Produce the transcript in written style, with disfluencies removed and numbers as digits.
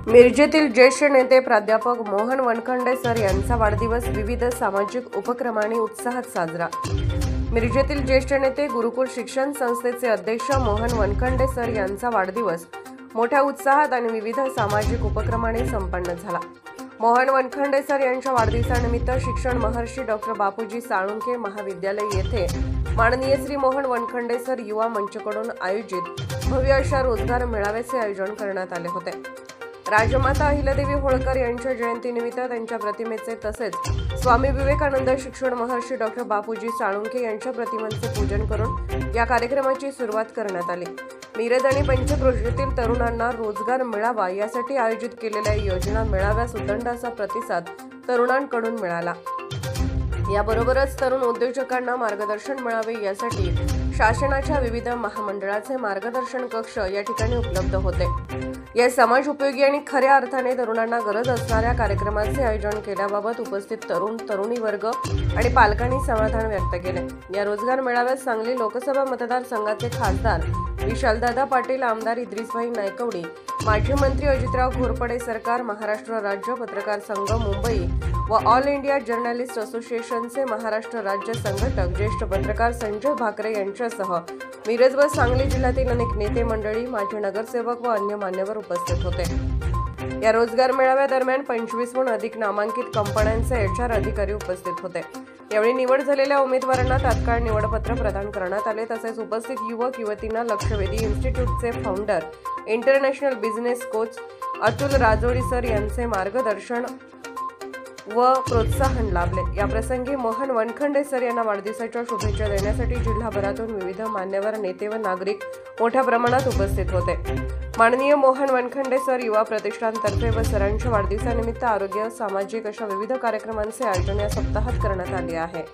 मिरजेतील ज्येष्ठ नेते प्राध्यापक मोहन वनखंडे सर यांचा वाढदिवस विविध सामाजिक उपक्रमांनी उत्साहात साजरा। मिरजेतील ज्येष्ठ नेते गुरुकुल शिक्षण संस्थेचे अध्यक्ष मोहन वनखंडे सर यांचा वाढदिवस मोठ्या उत्साहात आणि विविध सामाजिक उपक्रमांनी संपन्न झाला। मोहन वनखंडे सर यांच्या वाढदिवसानिमित्त शिक्षण महर्षी डॉक्टर बापूजी साळुंखे महाविद्यालय येथे माननीय श्री मोहन वनखंडे सर युवा मंचकडून आयोजित भव्य अशा रोजगार मेळाव्याचे आयोजन करण्यात आले होते। राजमाता अहिल्यादेवी होळकर यांच्या जयंतीनिमित्त त्यांच्या प्रतिमेचे तसेच स्वामी विवेकानंद शिक्षण महर्षी डॉक्टर बापूजी साळुंखे यांच्या प्रतिमांचे पूजन करून या कार्यक्रमाची सुरुवात करण्यात आली। मिरज आणि पंचक्रोशीतील तरुणांना रोजगार मिळावा यासाठी आयोजित केलेल्या योजना मेळाव्यास उदंड असा प्रतिसाद तरुणांकडून मिळाला। याबरोबरच तरुण उद्योजकांना मार्गदर्शन मिळावे यासाठी शासनाच्या विविध महामंडळाचे मार्गदर्शन कक्ष या ठिकाणी उपलब्ध होते। या समाज उपयोगी आणि खऱ्या अर्थाने तरुणांना गरज असणाऱ्या कार्यक्रमाचे आयोजन केल्याबाबत उपस्थित तरुणी वर्ग आणि पालकांनी समाधान व्यक्त केले। या रोजगार मेळाव्यात सांगली लोकसभा मतदारसंघाचे खासदार विशालदादा पाटील, आमदार इद्रिसभाई नायकवडी, माजी मंत्री अजितराव घोरपडे, सरकार महाराष्ट्र राज्य पत्रकार संघ मुंबई व ऑल इंडिया जर्नलिस्ट असोसिएशनचे महाराष्ट्र राज्य संघटक ज्येष्ठ पत्रकार संजय भाकरे यांच्यासह मिरज व सांगली जिल्ह्यातील अनेक नेते मंडळी, माजी नगरसेवक व अन्य मान्यवर उपस्थित होते। या रोजगार मेळाव्यादरम्यान 25हून अधिक नामांकित कंपन्यांचे HR अधिकारी उपस्थित होते। यावेळी निवड झालेल्या उमेदवारांना तात्काळ निवडपत्र प्रदान करण्यात आले। तसेच उपस्थित युवक युवतींना लक्षवेधी इन्स्टिट्यूटचे founder, international business coach Atul Rajodi sir यांचे मार्गदर्शन व प्रोत्साहन लाभले। या प्रसंगी मोहन वनखंडे सर यांना वाढदिवसाच्या शुभेच्छा देण्यासाठी जिल्हाभरातून विविध मान्यवर नेते व नागरिक मोठ्या प्रमाणात उपस्थित होते। माननीय मोहन वनखंडे सर युवा प्रतिष्ठानतर्फे व सरांच्या वाढदिवसानिमित्त आरोग्य, सामाजिक अशा विविध कार्यक्रमांचे आयोजन या सप्ताहात करण्यात आले आहे।